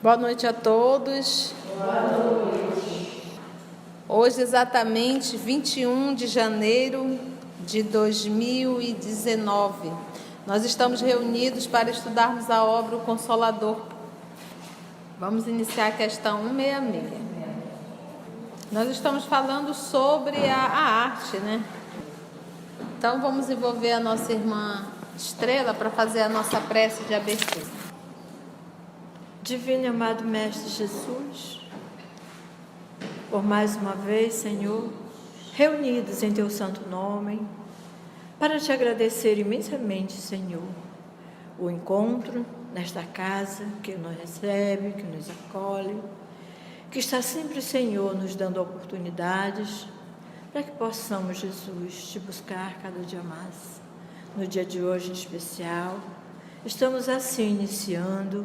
Boa noite a todos. Boa noite. Hoje, exatamente 21 de janeiro de 2019, nós estamos reunidos para estudarmos a obra O Consolador. Vamos iniciar a questão 166. Nós estamos falando sobre a arte, né? Então, vamos envolver a nossa irmã Estrela para fazer a nossa prece de abertura. Divino e amado Mestre Jesus, por mais uma vez, Senhor, reunidos em Teu santo nome, para Te agradecer imensamente, Senhor, o encontro nesta casa que nos recebe, que nos acolhe, que está sempre, Senhor, nos dando oportunidades para que possamos, Jesus, Te buscar cada dia mais. No dia de hoje em especial, estamos assim iniciando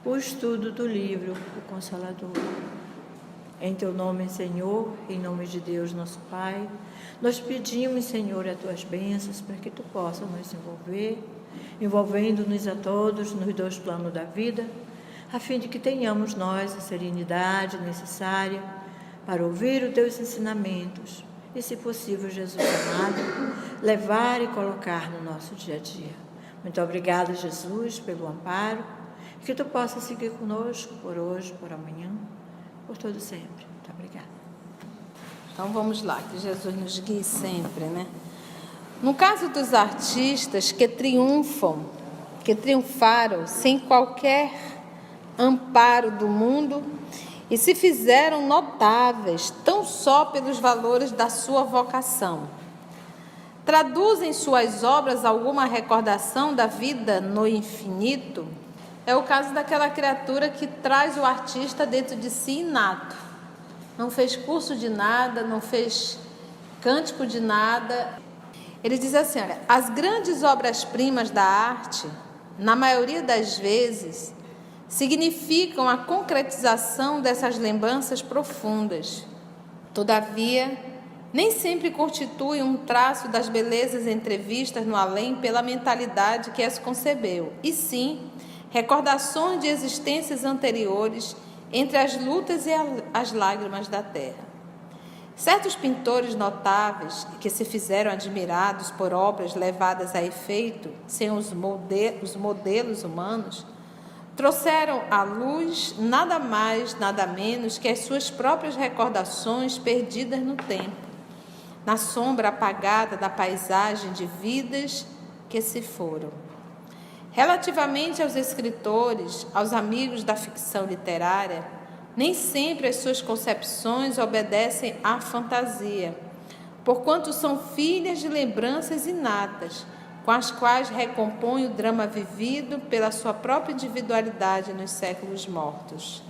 o estudo do livro O Consolador. Em Teu nome, Senhor, em nome de Deus, nosso Pai, nós pedimos, Senhor, as Tuas bênçãos para que Tu possa nos envolver, envolvendo-nos a todos nos dois planos da vida, a fim de que tenhamos nós a serenidade necessária para ouvir os Teus ensinamentos e, se possível, Jesus amado, levar e colocar no nosso dia a dia. Muito obrigada, Jesus, pelo amparo, que Tu possa seguir conosco por hoje, por amanhã, por todo sempre. Muito obrigada. Então vamos lá, que Jesus nos guie sempre, né? No caso dos artistas que triunfaram sem qualquer amparo do mundo e se fizeram notáveis tão só pelos valores da sua vocação, traduzem suas obras alguma recordação da vida no infinito? É o caso daquela criatura que traz o artista dentro de si inato. Não fez curso de nada, não fez cântico de nada. Ele diz assim, olha, as grandes obras-primas da arte, na maioria das vezes, significam a concretização dessas lembranças profundas. Todavia, nem sempre constituem um traço das belezas entrevistas no além pela mentalidade que as concebeu, e sim recordações de existências anteriores entre as lutas e as lágrimas da terra. Certos pintores notáveis que se fizeram admirados por obras levadas a efeito sem os modelos humanos, trouxeram à luz nada mais, nada menos que as suas próprias recordações perdidas no tempo, na sombra apagada da paisagem de vidas que se foram. Relativamente aos escritores, aos amigos da ficção literária, nem sempre as suas concepções obedecem à fantasia, porquanto são filhas de lembranças inatas, com as quais recompõe o drama vivido pela sua própria individualidade nos séculos mortos.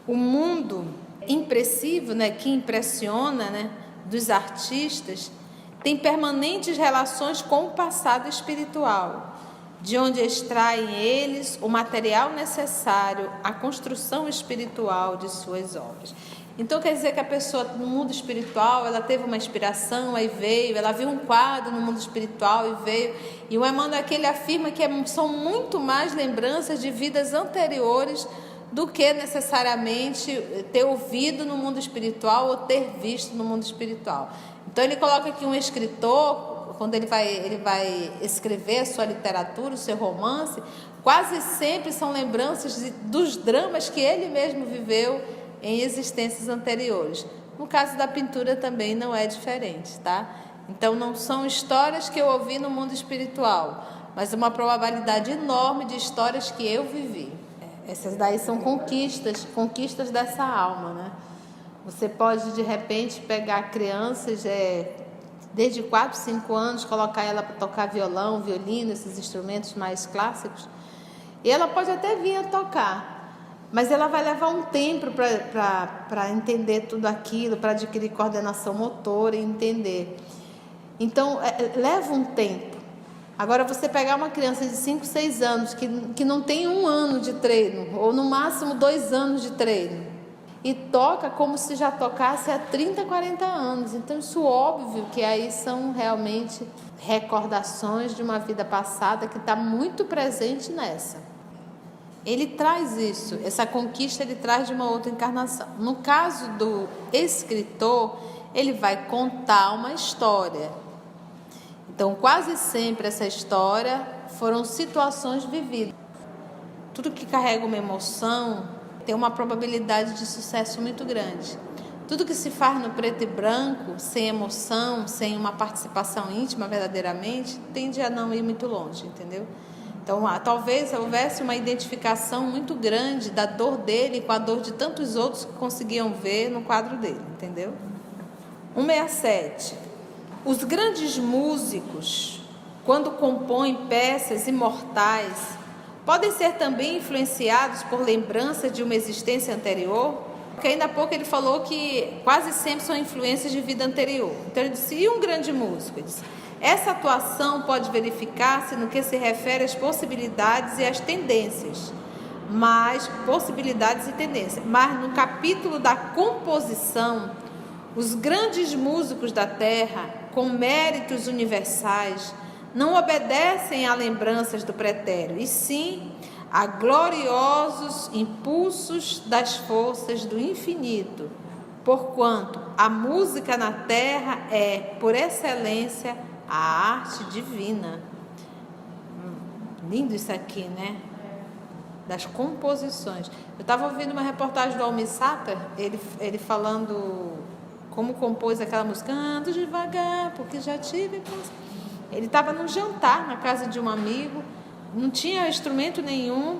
O mundo impressivo, que impressiona, dos artistas, tem permanentes relações com o passado espiritual, de onde extraem eles o material necessário à construção espiritual de suas obras. Então quer dizer que a pessoa no mundo espiritual, ela teve uma inspiração, aí veio, ela viu um quadro no mundo espiritual e veio, e o Emmanuel aqui ele afirma que são muito mais lembranças de vidas anteriores do que necessariamente ter ouvido no mundo espiritual ou ter visto no mundo espiritual. Então ele coloca aqui um escritor, quando ele vai escrever a sua literatura, o seu romance, quase sempre são lembranças dos dramas que ele mesmo viveu em existências anteriores. No caso da pintura também não é diferente, tá? Então não são histórias que eu ouvi no mundo espiritual, mas uma probabilidade enorme de histórias que eu vivi. Essas daí são conquistas dessa alma, né? Você pode de repente pegar crianças desde 4, 5 anos, colocar ela para tocar violão, violino, esses instrumentos mais clássicos, e ela pode até vir a tocar, mas ela vai levar um tempo para entender tudo aquilo, para adquirir coordenação motora e entender. Então, leva um tempo. Agora, você pegar uma criança de 5, 6 anos, que não tem 1 ano de treino, ou no máximo 2 anos de treino, e toca como se já tocasse há 30, 40 anos. Então, isso óbvio que aí são realmente recordações de uma vida passada que está muito presente nessa. ele traz isso, essa conquista ele traz de uma outra encarnação. No caso do escritor, ele vai contar uma história. Então, quase sempre essa história foram situações vividas. Tudo que carrega uma emoção tem uma probabilidade de sucesso muito grande. Tudo que se faz no preto e branco, sem emoção, sem uma participação íntima verdadeiramente, tende a não ir muito longe, entendeu? Então, talvez houvesse uma identificação muito grande da dor dele com a dor de tantos outros que conseguiam ver no quadro dele, entendeu? 167. Os grandes músicos, quando compõem peças imortais, podem ser também influenciados por lembranças de uma existência anterior? Porque ainda há pouco ele falou que quase sempre são influências de vida anterior. Então ele disse, e um grande músico? Ele disse, essa atuação pode verificar-se no que se refere às possibilidades e às tendências. Mas no capítulo da composição, os grandes músicos da terra, com méritos universais, não obedecem a lembranças do pretérito, e sim a gloriosos impulsos das forças do infinito, porquanto a música na terra é, por excelência, a arte divina. Lindo isso aqui, né? Das composições. Eu estava ouvindo uma reportagem do Almir Sater, ele falando como compôs aquela música, ando devagar, porque já tive... Ele estava num jantar na casa de um amigo, não tinha instrumento nenhum,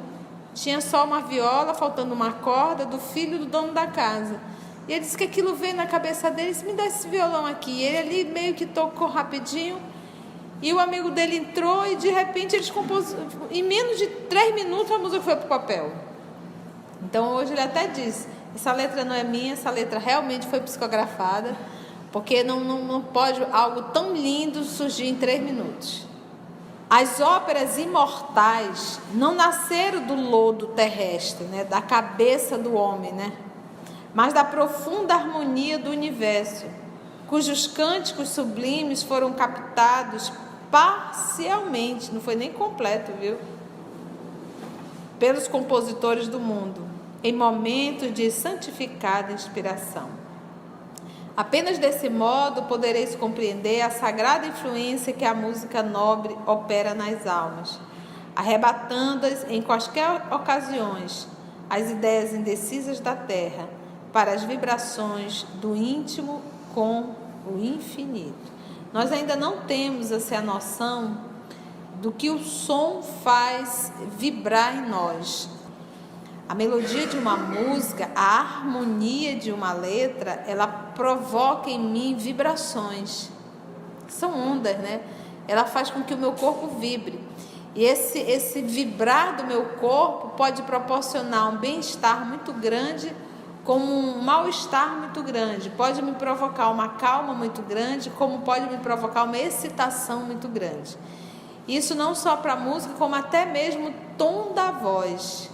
tinha só uma viola, faltando uma corda, do filho do dono da casa. E ele disse que aquilo veio na cabeça dele, disse, me dá esse violão aqui. E ele ali meio que tocou rapidinho, e o amigo dele entrou, e de repente eles compôs, em menos de 3 minutos a música foi para o papel. Então hoje ele até diz, essa letra não é minha, essa letra realmente foi psicografada, porque não pode algo tão lindo surgir em 3 minutos. As óperas imortais não nasceram do lodo terrestre, né, da cabeça do homem, né, mas da profunda harmonia do universo, cujos cânticos sublimes foram captados parcialmente, não foi nem completo, viu? Pelos compositores do mundo, em momentos de santificada inspiração. Apenas desse modo podereis compreender a sagrada influência que a música nobre opera nas almas, arrebatando-as em quaisquer ocasiões as ideias indecisas da terra para as vibrações do íntimo com o infinito. Nós ainda não temos essa noção do que o som faz vibrar em nós. A melodia de uma música, a harmonia de uma letra, ela provoca em mim vibrações. São ondas, né? Ela faz com que o meu corpo vibre. E esse vibrar do meu corpo pode proporcionar um bem-estar muito grande, como um mal-estar muito grande. Pode me provocar uma calma muito grande, como pode me provocar uma excitação muito grande. Isso não só para a música, como até mesmo o tom da voz.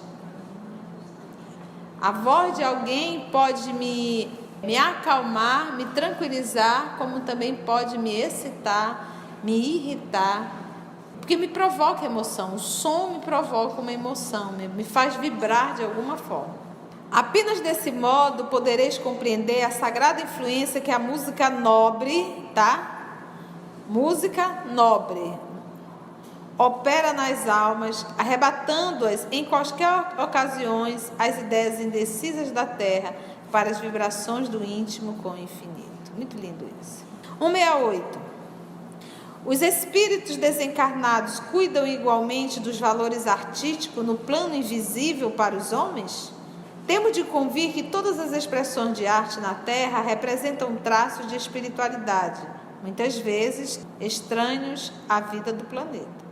A voz de alguém pode me acalmar, me tranquilizar, como também pode me excitar, me irritar, porque me provoca emoção. O som me provoca uma emoção, me faz vibrar de alguma forma. Apenas desse modo podereis compreender a sagrada influência que a música nobre, tá? Música nobre opera nas almas, arrebatando-as em quaisquer ocasiões as ideias indecisas da terra para as vibrações do íntimo com o infinito. Muito lindo isso. 168. Os espíritos desencarnados cuidam igualmente dos valores artísticos no plano invisível para os homens? Temos de convir que todas as expressões de arte na terra representam traços de espiritualidade, muitas vezes estranhos à vida do planeta.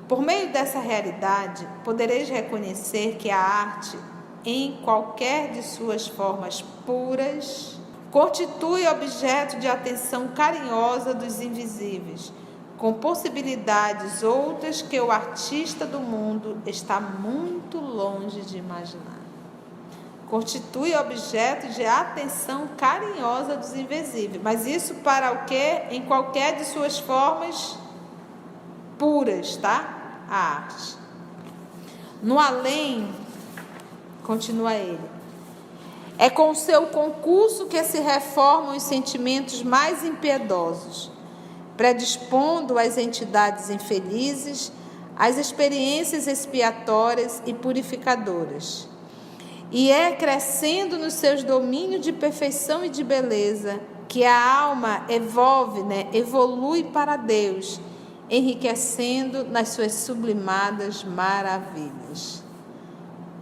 Por meio dessa realidade, podereis reconhecer que a arte, em qualquer de suas formas puras, constitui objeto de atenção carinhosa dos invisíveis, com possibilidades outras que o artista do mundo está muito longe de imaginar. Constitui objeto de atenção carinhosa dos invisíveis, mas isso para o quê? Em qualquer de suas formas puras, tá? A arte. No além, continua ele, é com o seu concurso que se reformam os sentimentos mais impiedosos, predispondo as entidades infelizes às experiências expiatórias e purificadoras. E é crescendo nos seus domínios de perfeição e de beleza que a alma evolui para Deus, enriquecendo nas suas sublimadas maravilhas.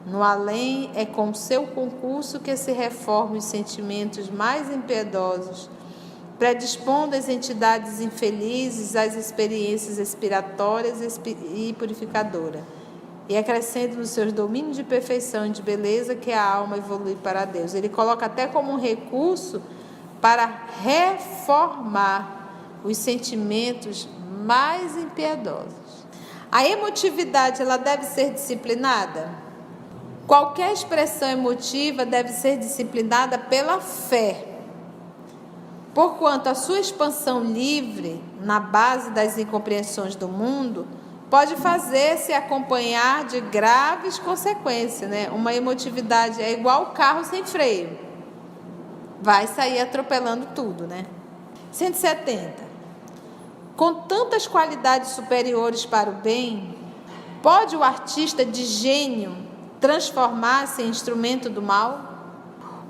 No além, é com o seu concurso que se reformam os sentimentos mais impiedosos, predispondo as entidades infelizes às experiências expiratórias e purificadoras, e acrescendo nos seus domínios de perfeição e de beleza que a alma evolui para Deus. Ele coloca até como um recurso para reformar os sentimentos mais impiedosos. A emotividade, ela deve ser disciplinada? Qualquer expressão emotiva deve ser disciplinada pela fé, porquanto a sua expansão livre, na base das incompreensões do mundo, pode fazer-se acompanhar de graves consequências, Uma emotividade é igual carro sem freio, vai sair atropelando tudo, 170. Com tantas qualidades superiores para o bem, pode o artista de gênio transformar-se em instrumento do mal?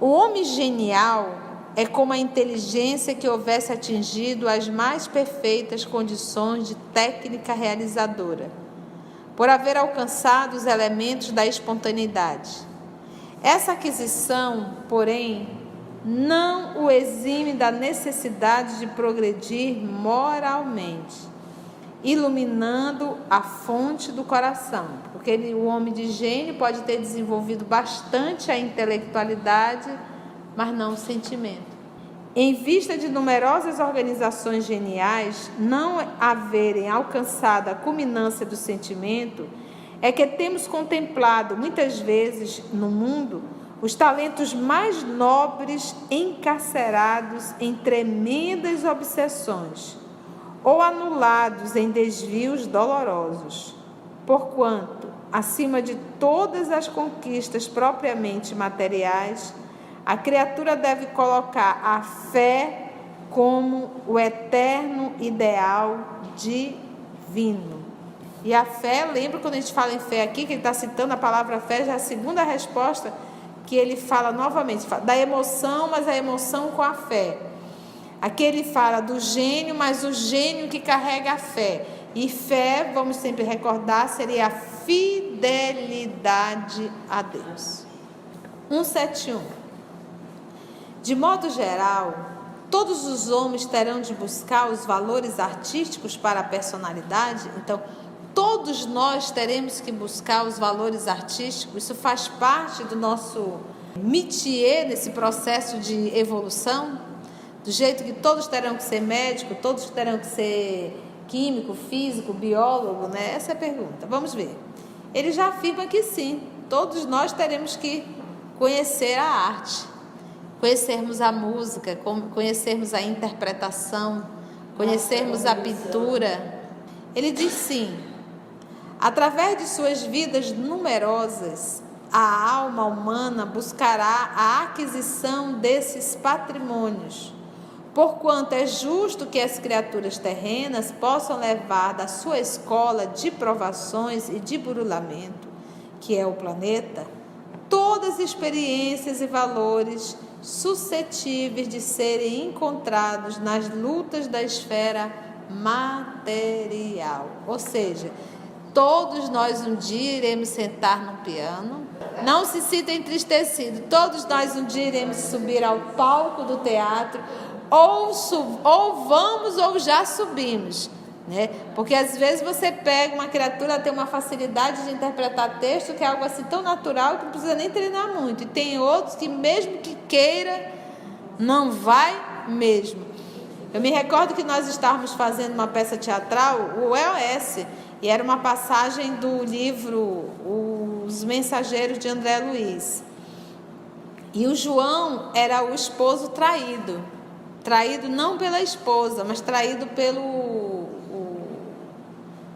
O homem genial é como a inteligência que houvesse atingido as mais perfeitas condições de técnica realizadora, por haver alcançado os elementos da espontaneidade. Essa aquisição, porém, não o exime da necessidade de progredir moralmente, iluminando a fonte do coração, porque o homem de gênio pode ter desenvolvido bastante a intelectualidade, mas não o sentimento. Em vista de numerosas organizações geniais não haverem alcançado a culminância do sentimento, é que temos contemplado muitas vezes no mundo os talentos mais nobres encarcerados em tremendas obsessões ou anulados em desvios dolorosos, porquanto, acima de todas as conquistas propriamente materiais, a criatura deve colocar a fé como o eterno ideal divino. E a fé, lembra quando a gente fala em fé aqui, que ele está citando a palavra fé, já é a segunda resposta que ele fala novamente, da emoção, mas a emoção com a fé. Aqui ele fala do gênio, mas o gênio que carrega a fé. E fé, vamos sempre recordar, seria a fidelidade a Deus. 171. De modo geral, todos os homens terão de buscar os valores artísticos para a personalidade. Então, todos nós teremos que buscar os valores artísticos. Isso faz parte do nosso métier nesse processo de evolução. Do jeito que todos terão que ser médico, todos terão que ser químico, físico, biólogo, Essa é a pergunta. Vamos ver. Ele já afirma que sim, todos nós teremos que conhecer a arte, conhecermos a música, conhecermos a interpretação, conhecermos a pintura. Ele diz sim. Através de suas vidas numerosas, a alma humana buscará a aquisição desses patrimônios, porquanto é justo que as criaturas terrenas possam levar da sua escola de provações e de burilamento, que é o planeta, todas as experiências e valores suscetíveis de serem encontrados nas lutas da esfera material. Ou seja, todos nós um dia iremos sentar no piano. Não se sinta entristecido. Todos nós um dia iremos subir ao palco do teatro, ou vamos ou já subimos, Porque às vezes você pega uma criatura, tem uma facilidade de interpretar texto que é algo assim tão natural que não precisa nem treinar muito. E tem outros que mesmo que queira, não vai mesmo. Eu me recordo que nós estávamos fazendo uma peça teatral, o EOS, e era uma passagem do livro Os Mensageiros de André Luiz. E o João era o esposo traído. Traído não pela esposa, mas traído pelo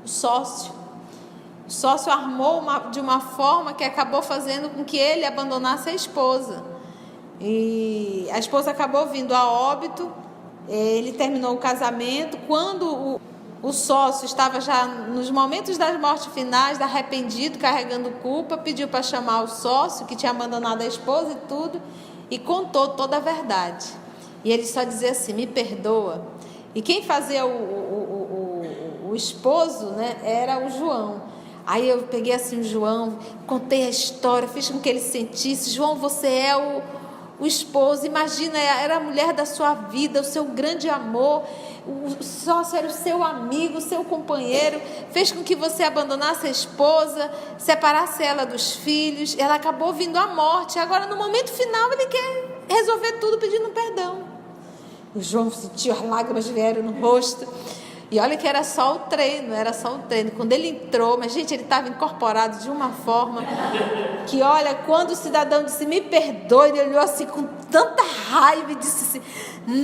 o sócio. O sócio armou de uma forma que acabou fazendo com que ele abandonasse a esposa. E a esposa acabou vindo a óbito, ele terminou o casamento. Quando o sócio estava já nos momentos das mortes finais, arrependido, carregando culpa, pediu para chamar o sócio, que tinha abandonado a esposa e tudo, e contou toda a verdade. E ele só dizia assim: me perdoa. E quem fazia o esposo, né, era o João. Aí eu peguei assim o João, contei a história, fiz com que ele sentisse: João, você é o esposo, imagina, era a mulher da sua vida, o seu grande amor, o sócio era o seu amigo, o seu companheiro, fez com que você abandonasse a esposa, separasse ela dos filhos, ela acabou vindo à morte, agora no momento final ele quer resolver tudo pedindo perdão. O João sentiu, as lágrimas vieram no rosto. E olha que era só o treino, Quando ele entrou, mas gente, ele estava incorporado de uma forma que, olha, quando o cidadão disse: me perdoe, ele olhou assim com tanta raiva e disse assim: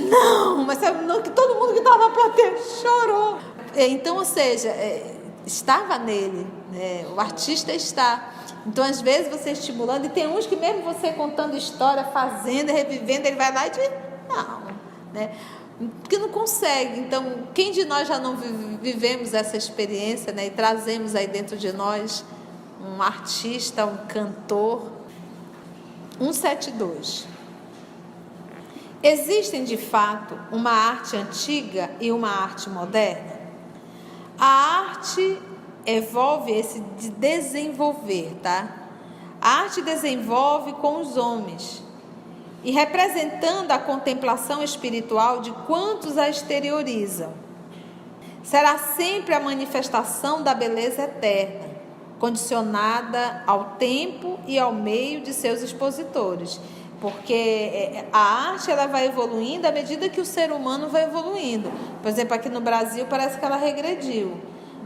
não, mas sabe, não, que todo mundo que estava para ter chorou. Então, ou seja, estava nele, né? O artista está. Então, às vezes, você estimulando, e tem uns que mesmo você contando história, fazendo, revivendo, ele vai lá e diz: não, né? Porque não consegue. Então, quem de nós já não vivemos essa experiência, né? E trazemos aí dentro de nós um artista, um cantor. 172. Existem de fato uma arte antiga e uma arte moderna? A arte envolve esse de desenvolver, tá? A arte desenvolve com os homens, e representando a contemplação espiritual de quantos a exteriorizam. Será sempre a manifestação da beleza eterna, condicionada ao tempo e ao meio de seus expositores, porque a arte ela vai evoluindo à medida que o ser humano vai evoluindo. Por exemplo, aqui no Brasil parece que ela regrediu.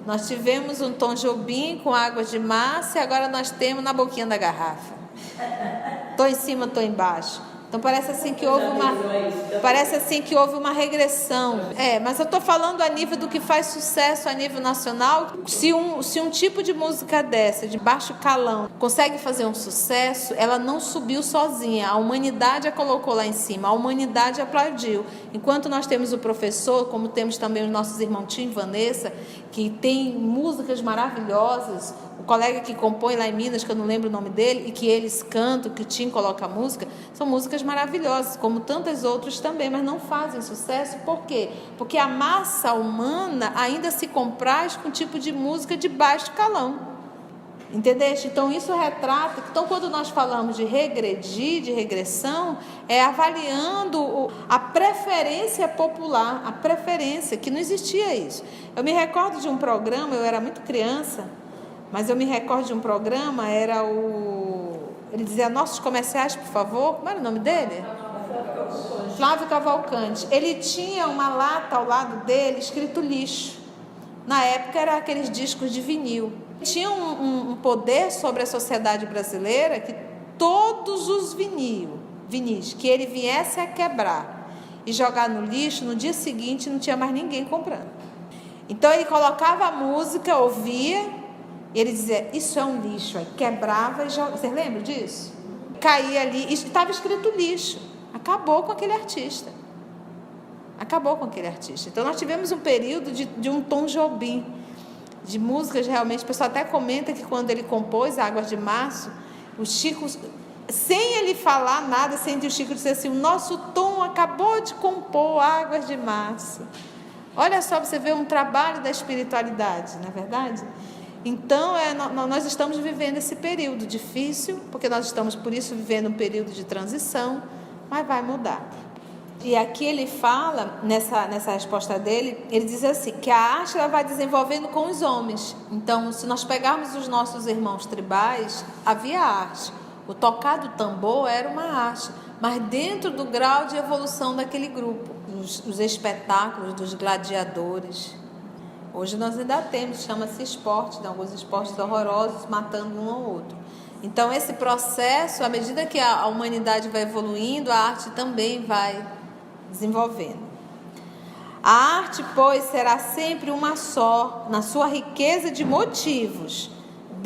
Nós tivemos um Tom Jobim com águas de março, e agora nós temos na boquinha da garrafa. Tô em cima, tô embaixo. Então parece assim que houve uma regressão. Mas eu estou falando a nível do que faz sucesso a nível nacional. Se um tipo de música dessa, de baixo calão, consegue fazer um sucesso, ela não subiu sozinha. A humanidade a colocou lá em cima, a humanidade aplaudiu. Enquanto nós temos o professor, como temos também os nossos irmãos Tim e Vanessa, que tem músicas maravilhosas, o colega que compõe lá em Minas, que eu não lembro o nome dele, e que eles cantam, que o Tim coloca a música, são músicas maravilhosas, como tantas outras também, mas não fazem sucesso. Por quê? Porque a massa humana ainda se compraz com um tipo de música de baixo calão. Entendeste? Então isso retrata. Então, quando nós falamos de regredir, de regressão, é avaliando a preferência popular, a preferência, que não existia isso. Eu me recordo de um programa, eu era muito criança, mas eu me recordo de um programa, ele dizia: nossos comerciais, por favor. Como era o nome dele? Flávio Cavalcante. Ele tinha uma lata ao lado dele escrito lixo. Na época era aqueles discos de vinil. Tinha um poder sobre a sociedade brasileira que todos os vinis que ele viesse a quebrar e jogar no lixo, no dia seguinte não tinha mais ninguém comprando. Então ele colocava a música, ouvia, e ele dizia: isso é um lixo. Aí quebrava e jogava. Vocês lembram disso? Caía ali, estava escrito lixo. Acabou com aquele artista. Então nós tivemos um período de um Tom Jobim, de músicas realmente. O pessoal até comenta que quando ele compôs Águas de Março, o Chico, sem ele falar nada, sem o Chico dizer assim: o nosso Tom acabou de compor Águas de Março. Olha só, você vê um trabalho da espiritualidade, não é verdade? Então, nós estamos vivendo esse período difícil, porque nós estamos, por isso, vivendo um período de transição, mas vai mudar. E aqui ele fala, nessa resposta dele, ele diz assim, que a arte ela vai desenvolvendo com os homens. Então, se nós pegarmos os nossos irmãos tribais, havia arte. O tocar do tambor era uma arte, mas dentro do grau de evolução daquele grupo. Os espetáculos dos gladiadores. Hoje nós ainda temos, chama-se esporte, né? Alguns esportes horrorosos, matando um ao outro. Então, esse processo, à medida que a humanidade vai evoluindo, a arte também vai desenvolvendo. A arte, pois, será sempre uma só, na sua riqueza de motivos,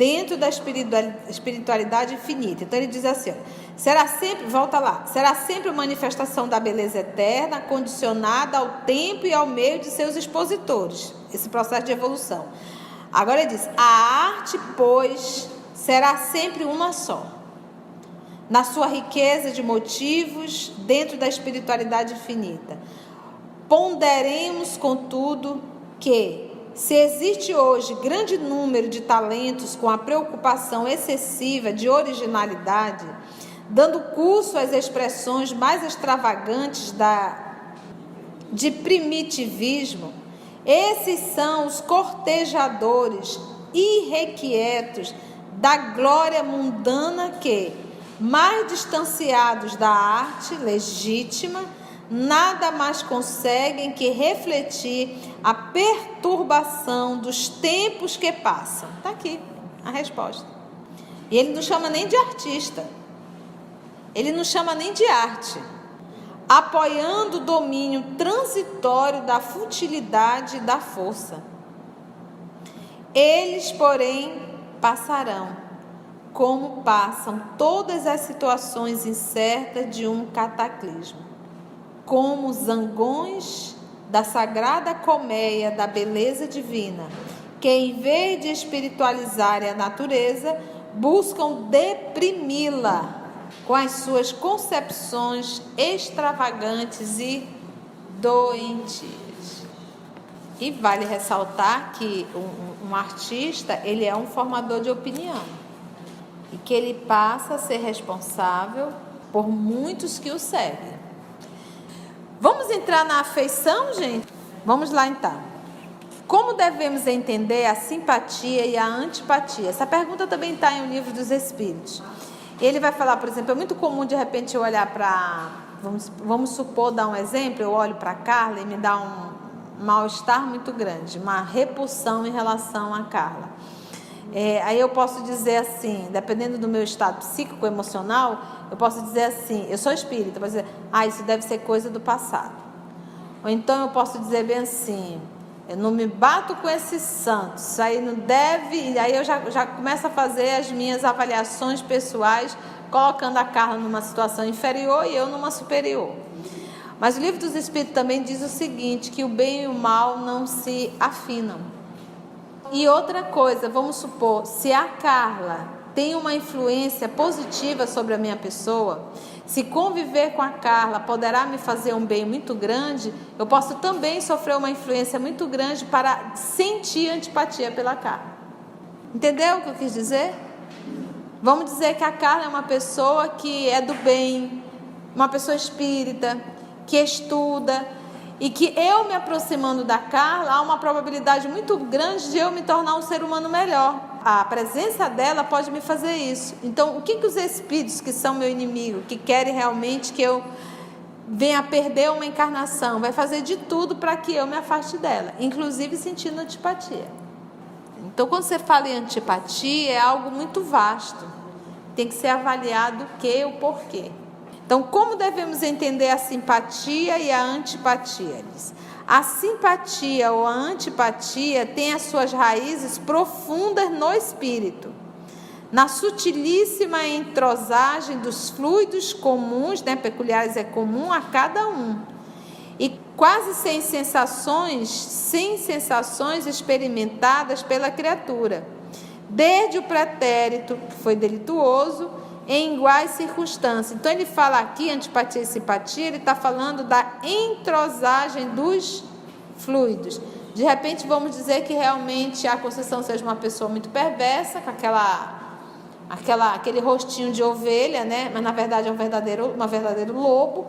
dentro da espiritualidade infinita. Então ele diz assim, será sempre manifestação da beleza eterna, condicionada ao tempo e ao meio de seus expositores, esse processo de evolução. Agora ele diz, a arte, pois, será sempre uma só, na sua riqueza de motivos, dentro da espiritualidade infinita. Ponderemos, contudo, que se existe hoje grande número de talentos com a preocupação excessiva de originalidade, dando curso às expressões mais extravagantes de primitivismo, esses são os cortejadores irrequietos da glória mundana que, mais distanciados da arte legítima, nada mais conseguem que refletir a perturbação dos tempos que passam. Está aqui a resposta. E ele não chama nem de artista, ele não chama nem de arte, apoiando o domínio transitório da futilidade e da força. Eles, porém, passarão, como passam todas as situações incertas de um cataclismo, como zangões da sagrada colmeia da beleza divina, que em vez de espiritualizar a natureza, buscam deprimi-la com as suas concepções extravagantes e doentias. E vale ressaltar que um artista, ele é um formador de opinião, e que ele passa a ser responsável por muitos que o seguem. Vamos entrar na afeição, gente? Vamos lá então. Como devemos entender a simpatia e a antipatia? Essa pergunta também está em O Livro dos Espíritos. Ele vai falar, por exemplo, é muito comum de repente eu olhar para, vamos supor, dar um exemplo, eu olho para a Carla e me dá um mal-estar muito grande, uma repulsão em relação a Carla. Aí eu posso dizer assim, dependendo do meu estado psíquico, emocional, eu posso dizer assim, eu sou espírita, posso dizer, isso deve ser coisa do passado. Ou então eu posso dizer bem assim, eu não me bato com esse santo, isso aí não deve, e aí eu já começo a fazer as minhas avaliações pessoais, colocando a Carla numa situação inferior e eu numa superior. Mas o Livro dos Espíritos também diz o seguinte, que o bem e o mal não se afinam. E outra coisa, vamos supor, se a Carla tem uma influência positiva sobre a minha pessoa, se conviver com a Carla poderá me fazer um bem muito grande, eu posso também sofrer uma influência muito grande para sentir antipatia pela Carla. Entendeu o que eu quis dizer? Vamos dizer que a Carla é uma pessoa que é do bem, uma pessoa espírita, que estuda, e que eu me aproximando da Carla, há uma probabilidade muito grande de eu me tornar um ser humano melhor. A presença dela pode me fazer isso. Então, o que os espíritos que são meu inimigo, que querem realmente que eu venha a perder uma encarnação, vai fazer de tudo para que eu me afaste dela, inclusive sentindo antipatia. Então, quando você fala em antipatia, é algo muito vasto. Tem que ser avaliado o que e o porquê. Então, como devemos entender a simpatia e a antipatia? A simpatia ou a antipatia tem as suas raízes profundas no espírito, na sutilíssima entrosagem dos fluidos comuns, peculiares é comum a cada um, e quase sem sensações experimentadas pela criatura, desde o pretérito, que foi delituoso, em iguais circunstâncias. Então ele fala aqui, antipatia e simpatia, ele está falando da entrosagem dos fluidos. De repente vamos dizer que realmente a Conceição seja uma pessoa muito perversa, com aquele rostinho de ovelha, mas na verdade é um verdadeiro lobo.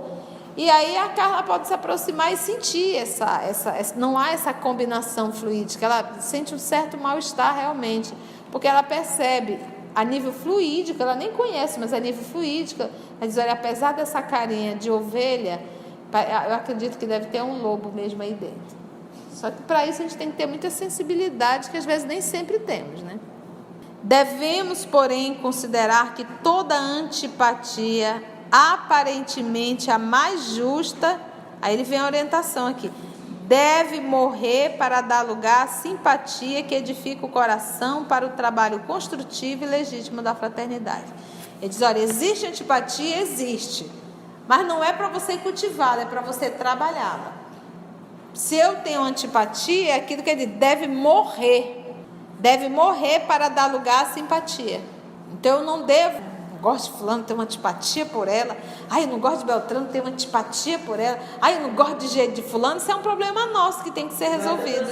E aí a Carla pode se aproximar e sentir não há essa combinação fluídica, ela sente um certo mal-estar realmente, porque ela percebe a nível fluídico, ela nem conhece, mas a nível fluídico, ela diz, olha, apesar dessa carinha de ovelha, eu acredito que deve ter um lobo mesmo aí dentro. Só que para isso a gente tem que ter muita sensibilidade, que às vezes nem sempre temos, Devemos, porém, considerar que toda antipatia, aparentemente a mais justa, aí ele vem a orientação aqui, deve morrer para dar lugar à simpatia que edifica o coração para o trabalho construtivo e legítimo da fraternidade. Ele diz, olha, existe antipatia? Existe. Mas não é para você cultivá-la, é para você trabalhá-la. Se eu tenho antipatia, é aquilo que ele deve morrer. Deve morrer para dar lugar à simpatia. Então eu não devo, não gosto de fulano, tenho uma antipatia por ela. Ai, eu não gosto de Beltrano, tenho uma antipatia por ela. Ai, eu não gosto de jeito de fulano. Isso é um problema nosso que tem que ser resolvido.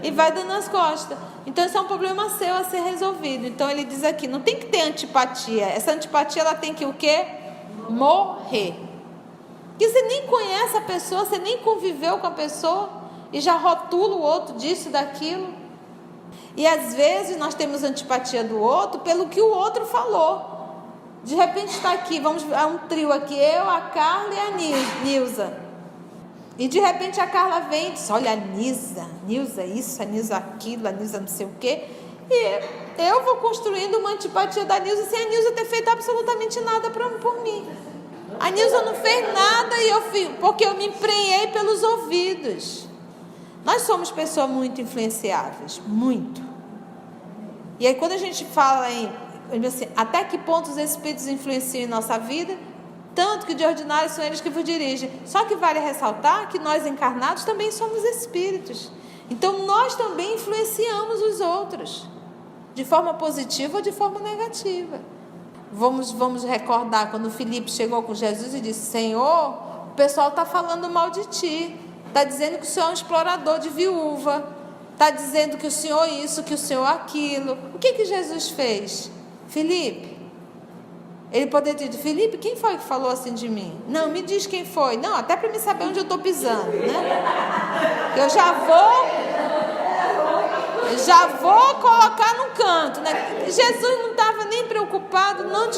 E vai dando as costas. Então isso é um problema seu a ser resolvido. Então ele diz aqui, não tem que ter antipatia. Essa antipatia ela tem que o quê? Morrer. Porque você nem conhece a pessoa, você nem conviveu com a pessoa e já rotula o outro disso, daquilo. E às vezes nós temos antipatia do outro pelo que o outro falou. De repente está aqui, vamos a um trio aqui, eu, a Carla e a Nilza. E de repente a Carla vem e diz, olha, a Nilza isso, a Nilza aquilo, a Nilza não sei o quê. E eu vou construindo uma antipatia da Nilza sem a Nilza ter feito absolutamente nada por mim. A Nilza não fez nada porque eu me emprenhei pelos ouvidos. Nós somos pessoas muito influenciáveis, muito. E aí quando a gente fala assim, até que ponto os espíritos influenciam em nossa vida, tanto que de ordinário são eles que vos dirigem. Só que vale ressaltar que nós encarnados também somos espíritos. Então nós também influenciamos os outros, de forma positiva ou de forma negativa. Vamos recordar quando Filipe chegou com Jesus e disse, Senhor, o pessoal está falando mal de ti. Está dizendo que o Senhor é um explorador de viúva. Está dizendo que o Senhor isso, que o Senhor aquilo. O que Jesus fez? Filipe, ele poderia ter dito, Filipe, quem foi que falou assim de mim? Não, me diz quem foi. Não, até para me saber onde eu estou pisando, né? Eu já vou colocar no canto, né? Jesus não estava nem preocupado, não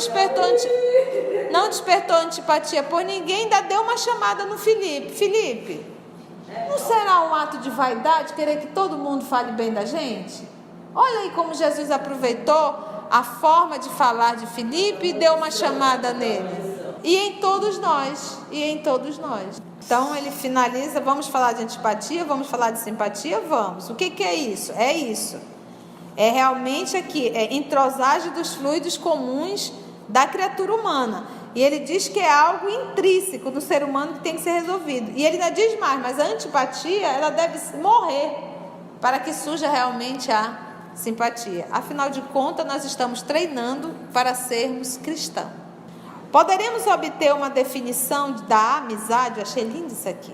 despertou antipatia por ninguém, ainda deu uma chamada no Filipe. Filipe, não será um ato de vaidade querer que todo mundo fale bem da gente? Olha aí como Jesus aproveitou a forma de falar de Filipe e deu uma chamada nele. E em todos nós. Então ele finaliza, vamos falar de antipatia, vamos falar de simpatia, vamos. O que é isso? É isso. É realmente aqui, é entrosagem dos fluidos comuns da criatura humana. E ele diz que é algo intrínseco no ser humano que tem que ser resolvido. E ele ainda diz mais, mas a antipatia, ela deve morrer para que surja realmente a simpatia. Afinal de contas, nós estamos treinando para sermos cristãos. Poderemos obter uma definição da amizade? Eu achei lindo isso aqui.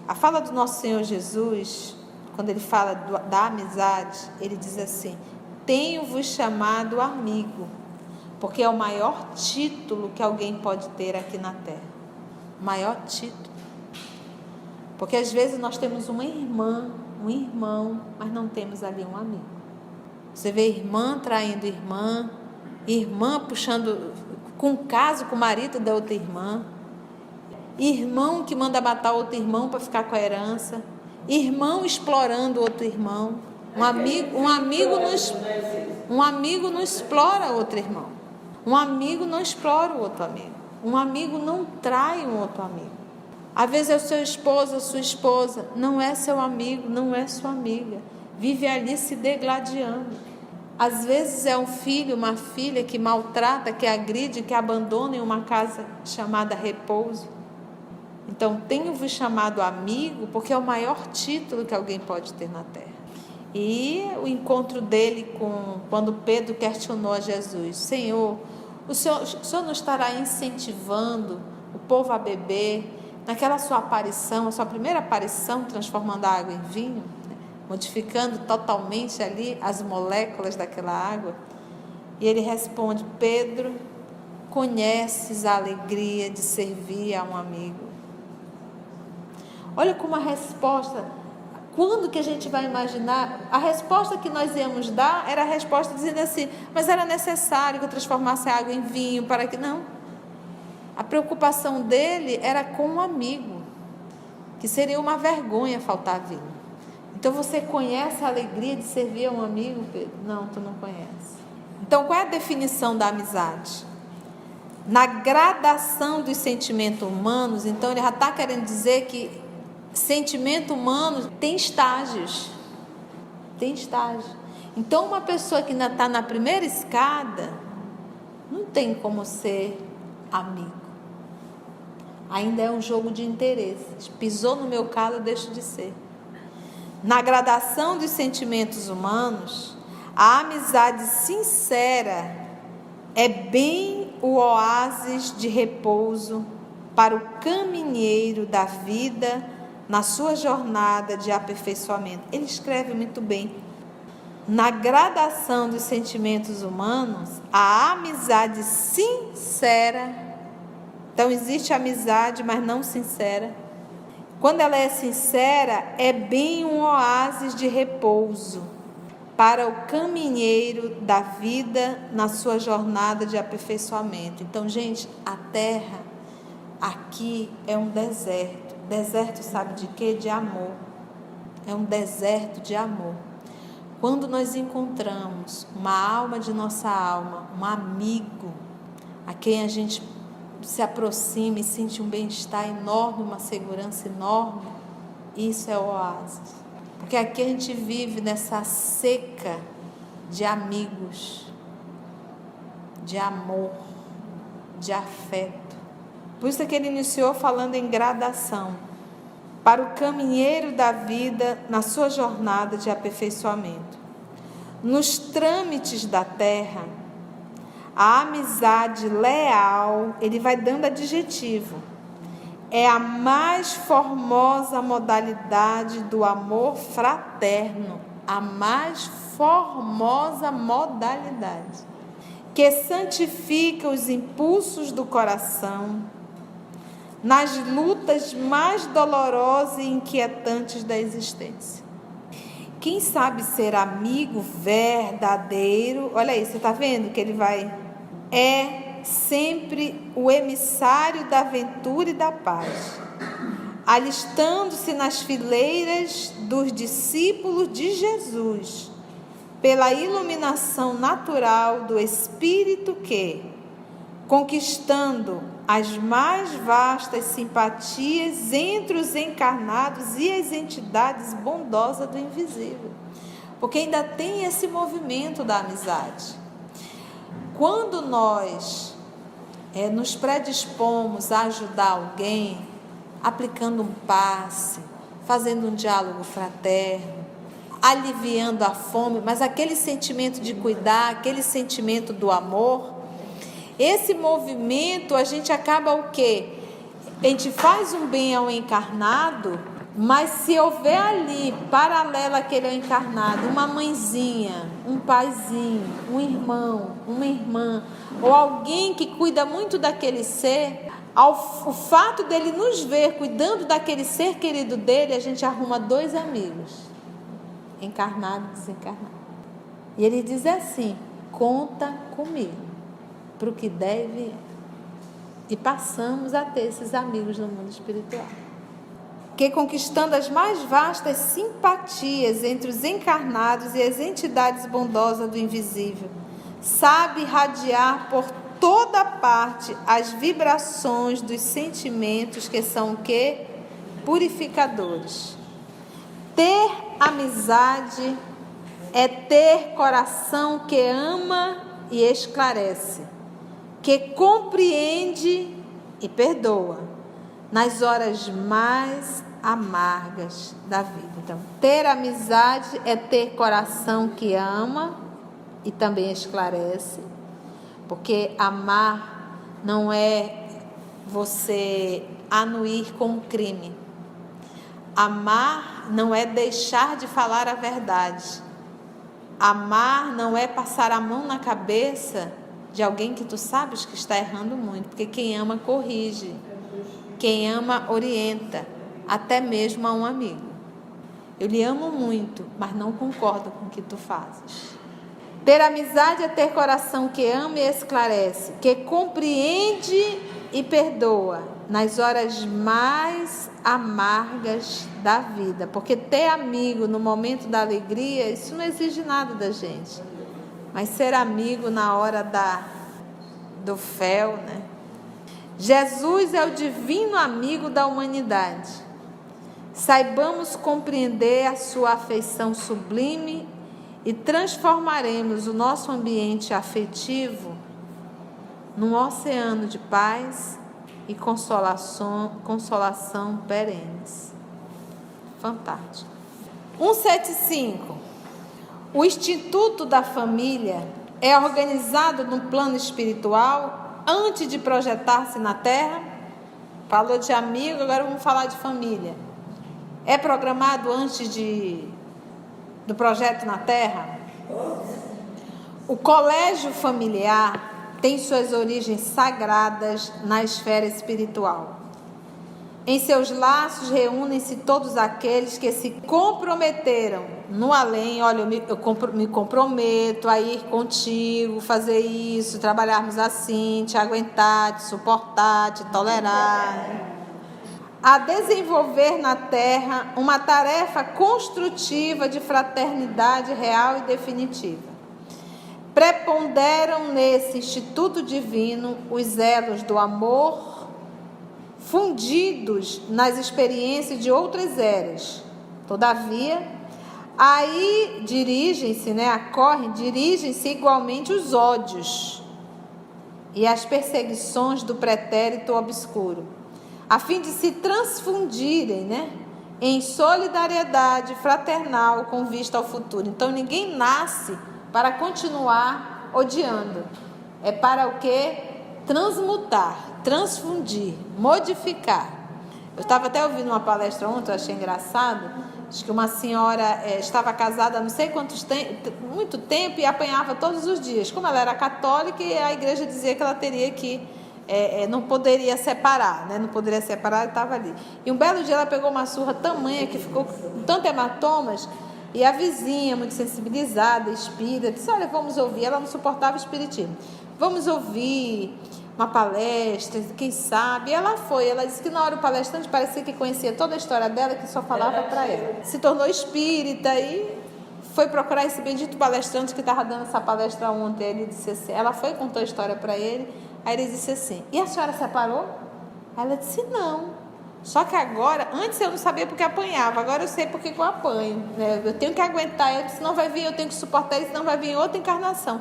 A fala do nosso Senhor Jesus, quando ele fala da amizade, ele diz assim, tenho-vos chamado amigo, porque é o maior título que alguém pode ter aqui na terra. O maior título. Porque às vezes nós temos uma irmã, um irmão, mas não temos ali um amigo. Você vê irmã traindo irmã puxando com caso com o marido da outra irmã, irmão que manda matar outro irmão para ficar com a herança, irmão explorando outro irmão. Um amigo não explora outro irmão. Um amigo não explora o outro amigo. Um amigo não trai um outro amigo. Às vezes é o seu esposo, a sua esposa, não é seu amigo, não é sua amiga. Vive ali se degladiando. Às vezes é um filho, uma filha que maltrata, que agride, que abandona em uma casa chamada repouso. Então, tenho-vos chamado amigo, porque é o maior título que alguém pode ter na terra. E o encontro dele quando Pedro questionou a Jesus, Senhor, o Senhor não estará incentivando o povo a beber naquela sua aparição, a sua primeira aparição, transformando a água em vinho? Modificando totalmente ali as moléculas daquela água. E ele responde, Pedro, conheces a alegria de servir a um amigo. Olha como a resposta, quando que a gente vai imaginar, a resposta que nós íamos dar era a resposta dizendo assim, mas era necessário que eu transformasse a água em vinho para que não. A preocupação dele era com um amigo, que seria uma vergonha faltar vinho. Então você conhece a alegria de servir a um amigo, Pedro? Não, tu não conhece. Então qual é a definição da amizade? Na gradação dos sentimentos humanos, então ele já está querendo dizer que sentimento humano tem estágios. Tem estágios. Então, uma pessoa que ainda está na primeira escada, não tem como ser amigo. Ainda é um jogo de interesses. Pisou no meu calo, eu deixo de ser. Na gradação dos sentimentos humanos, a amizade sincera é bem o oásis de repouso para o caminheiro da vida na sua jornada de aperfeiçoamento. Ele escreve muito bem. Na gradação dos sentimentos humanos, a amizade sincera. Então, existe amizade, mas não sincera. Quando ela é sincera, é bem um oásis de repouso para o caminheiro da vida na sua jornada de aperfeiçoamento. Então, gente, a terra aqui é um deserto. Deserto sabe de quê? De amor. É um deserto de amor. Quando nós encontramos uma alma de nossa alma, um amigo, a quem a gente se aproxima e sente um bem-estar enorme, uma segurança enorme, isso é o oásis. Porque aqui a gente vive nessa seca de amigos, de amor, de afeto. Por isso é que ele iniciou falando em gradação. Para o caminheiro da vida na sua jornada de aperfeiçoamento. Nos trâmites da terra, a amizade leal, ele vai dando adjetivo, é a mais formosa modalidade do amor fraterno, a mais formosa modalidade, que santifica os impulsos do coração, nas lutas mais dolorosas e inquietantes da existência. Quem sabe ser amigo verdadeiro, olha aí, você está vendo que ele vai, é sempre o emissário da aventura e da paz, alistando-se nas fileiras dos discípulos de Jesus, pela iluminação natural do Espírito que, conquistando as mais vastas simpatias entre os encarnados e as entidades bondosas do invisível. Porque ainda tem esse movimento da amizade. Quando nós nos predispomos a ajudar alguém, aplicando um passe, fazendo um diálogo fraterno, aliviando a fome, mas aquele sentimento de cuidar, aquele sentimento do amor, esse movimento a gente acaba o quê? A gente faz um bem ao encarnado, mas se houver ali, paralelo àquele encarnado, uma mãezinha, um paizinho, um irmão, uma irmã, ou alguém que cuida muito daquele ser, o fato dele nos ver cuidando daquele ser querido dele, a gente arruma 2 amigos, encarnado e desencarnado. E ele diz assim, conta comigo para o que deve, e passamos a ter esses amigos no mundo espiritual. Que conquistando as mais vastas simpatias entre os encarnados e as entidades bondosas do invisível, sabe irradiar por toda parte as vibrações dos sentimentos que são o quê? Purificadores. Ter amizade é ter coração que ama e esclarece, que compreende e perdoa nas horas mais amargas da vida. Então, ter amizade é ter coração que ama e também esclarece, porque amar não é você anuir com o crime. Amar não é deixar de falar a verdade. Amar não é passar a mão na cabeça de alguém que tu sabes que está errando muito, porque quem ama corrige, quem ama orienta, até mesmo a um amigo. Eu lhe amo muito, mas não concordo com o que tu fazes. Ter amizade é ter coração que ama e esclarece, que compreende e perdoa nas horas mais amargas da vida, porque ter amigo no momento da alegria, isso não exige nada da gente. Mas ser amigo na hora do fel, né? Jesus é o divino amigo da humanidade. saibamos compreender a sua afeição sublime e transformaremos o nosso ambiente afetivo num oceano de paz e consolação perenes. Fantástico. 175. O Instituto da Família é organizado no plano espiritual antes de projetar-se na Terra. Falou de amigo, agora vamos falar de família. É programado antes do projeto na Terra? O colégio familiar tem suas origens sagradas na esfera espiritual. Em seus laços reúnem-se todos aqueles que se comprometeram no além. Olha, eu me comprometo a ir contigo, fazer isso, trabalharmos assim, te aguentar, te suportar, te tolerar. A desenvolver na Terra uma tarefa construtiva de fraternidade real e definitiva. Preponderam nesse Instituto Divino os elos do amor, fundidos nas experiências de outras eras. Todavia, aí dirigem-se igualmente os ódios e as perseguições do pretérito obscuro, a fim de se transfundirem, em solidariedade fraternal com vista ao futuro. Então, ninguém nasce para continuar odiando. É para o quê? Transmutar, transfundir, modificar. Eu estava até ouvindo uma palestra ontem, eu achei engraçado. Acho que uma senhora estava casada há não sei muito tempo e apanhava todos os dias. Como ela era católica, e a igreja dizia que ela teria que, não poderia separar, não poderia separar, e estava ali. E um belo dia ela pegou uma surra tamanha que ficou com tantos hematomas, e a vizinha, muito sensibilizada, espírita, disse: olha, vamos ouvir. Ela não suportava o espiritismo. Vamos ouvir uma palestra, quem sabe. E ela foi. Ela disse que na hora o palestrante parecia que conhecia toda a história dela, que só falava para ela. Se tornou espírita e foi procurar esse bendito palestrante que estava dando essa palestra ontem. Ele disse assim, ela foi e contou a história para ele. Aí ele disse assim: e a senhora separou? Ela disse: não. Só que agora, antes eu não sabia porque apanhava, agora eu sei porque eu apanho, eu tenho que aguentar, senão vai vir, eu tenho que suportar isso, senão vai vir outra encarnação.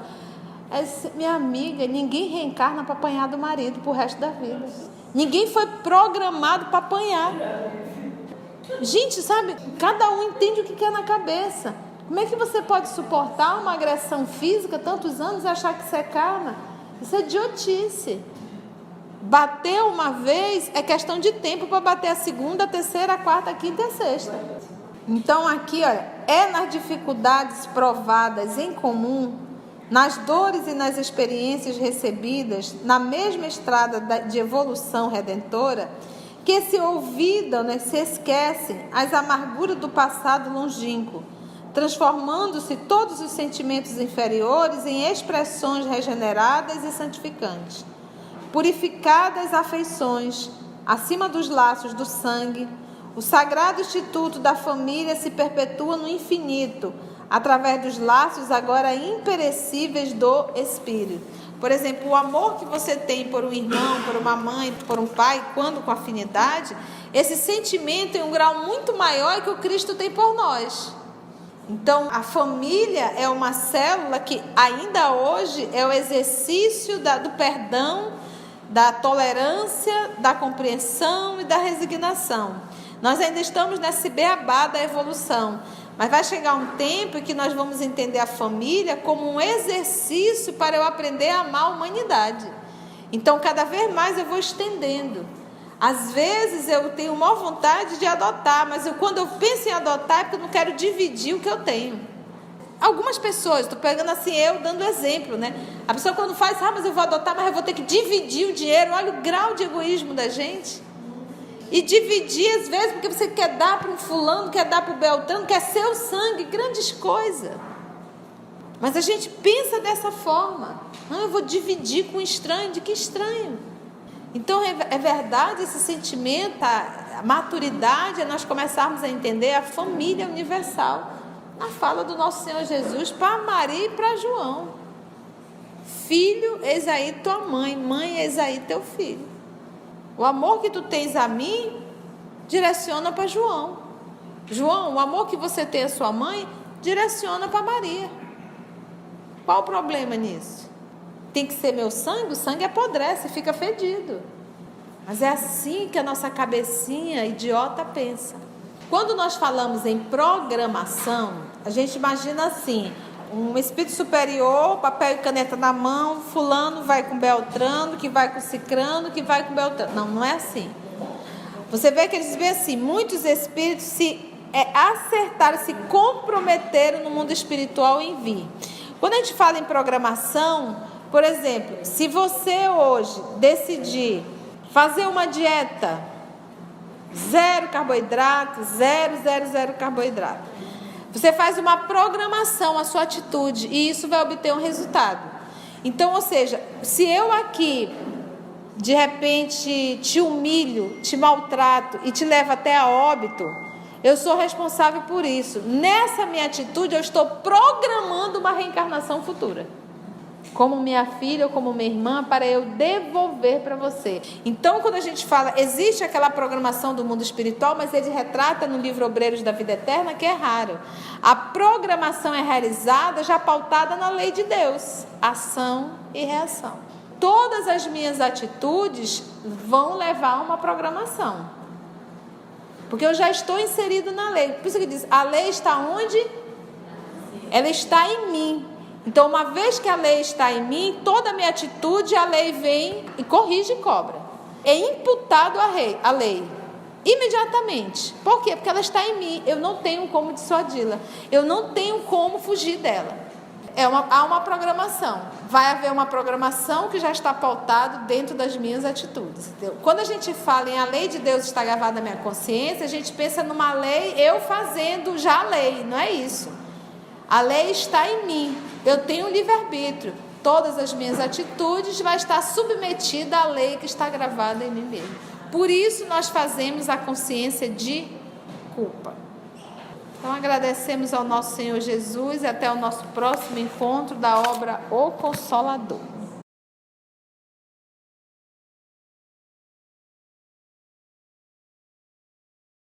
Ela disse: minha amiga, ninguém reencarna para apanhar do marido pro resto da vida. Ninguém foi programado para apanhar. Gente, sabe, cada um entende o que quer na cabeça. Como é que você pode suportar uma agressão física tantos anos e achar que isso é karma? Isso é idiotice. Bateu uma vez, é questão de tempo para bater a segunda, a terceira, a quarta, a quinta e a sexta. Então aqui, olha, é nas dificuldades provadas em comum, nas dores e nas experiências recebidas, na mesma estrada de evolução redentora, que se olvidam, se esquecem as amarguras do passado longínquo, transformando-se todos os sentimentos inferiores em expressões regeneradas e santificantes. Purificadas afeições, acima dos laços do sangue, o sagrado instituto da família se perpetua no infinito, através dos laços agora imperecíveis do espírito. Por exemplo, o amor que você tem por um irmão, por uma mãe, por um pai, quando com afinidade, esse sentimento é um grau muito maior que o Cristo tem por nós. Então, a família é uma célula que ainda hoje é o exercício do perdão, da tolerância, da compreensão e da resignação. Nós ainda estamos nesse beabá da evolução, mas vai chegar um tempo em que nós vamos entender a família como um exercício para eu aprender a amar a humanidade. Então, cada vez mais eu vou estendendo. Às vezes eu tenho maior vontade de adotar, mas quando eu penso em adotar é porque eu não quero dividir o que eu tenho. Algumas pessoas, estou pegando assim, eu dando exemplo, A pessoa quando faz, mas eu vou adotar, mas eu vou ter que dividir o dinheiro. Olha o grau de egoísmo da gente. E dividir às vezes porque você quer dar para um fulano, quer dar para o beltrano, quer seu sangue, grandes coisas. Mas a gente pensa dessa forma. Não, eu vou dividir com um estranho. De que estranho? Então é verdade esse sentimento, a maturidade é nós começarmos a entender a família universal. A fala do nosso Senhor Jesus para Maria e para João: filho, eis aí tua mãe, mãe, eis aí teu filho. O amor que tu tens a mim, direciona para João. João, o amor que você tem à sua mãe, direciona para Maria. Qual o problema nisso? Tem que ser meu sangue? O sangue apodrece, fica fedido. Mas é assim que a nossa cabecinha idiota pensa. Quando nós falamos em programação, a gente imagina assim, um espírito superior, papel e caneta na mão, fulano vai com Beltrano, que vai com Cicrano, que vai com Beltrano. Não, não é assim. Você vê que eles veem assim, muitos espíritos se acertaram, se comprometeram no mundo espiritual em vir. Quando a gente fala em programação, por exemplo, se você hoje decidir fazer uma dieta, 0 carboidrato, 0 carboidrato, você faz uma programação à sua atitude e isso vai obter um resultado. Então, ou seja, se eu aqui de repente te humilho, te maltrato e te levo até a óbito, eu sou responsável por isso. Nessa minha atitude eu estou programando uma reencarnação futura, como minha filha ou como minha irmã, para eu devolver para você. Então, quando a gente fala, existe aquela programação do mundo espiritual, mas ele retrata no livro Obreiros da Vida Eterna que é raro. A programação é realizada já pautada na lei de Deus, ação e reação. Todas as minhas atitudes vão levar a uma programação, porque eu já estou inserido na lei. Por isso que diz, a lei está onde? Ela está em mim. Então, uma vez que a lei está em mim, toda a minha atitude, a lei vem e corrige e cobra. É imputado a lei, imediatamente. Por quê? Porque ela está em mim, eu não tenho como dissuadi-la, eu não tenho como fugir dela. Há uma programação, vai haver uma programação que já está pautado dentro das minhas atitudes. Quando a gente fala em a lei de Deus está gravada na minha consciência, a gente pensa numa lei, eu fazendo já a lei, não é isso. A lei está em mim, eu tenho livre-arbítrio. Todas as minhas atitudes vão estar submetidas à lei que está gravada em mim mesmo. Por isso nós fazemos a consciência de culpa. Então agradecemos ao nosso Senhor Jesus e até o nosso próximo encontro da obra O Consolador.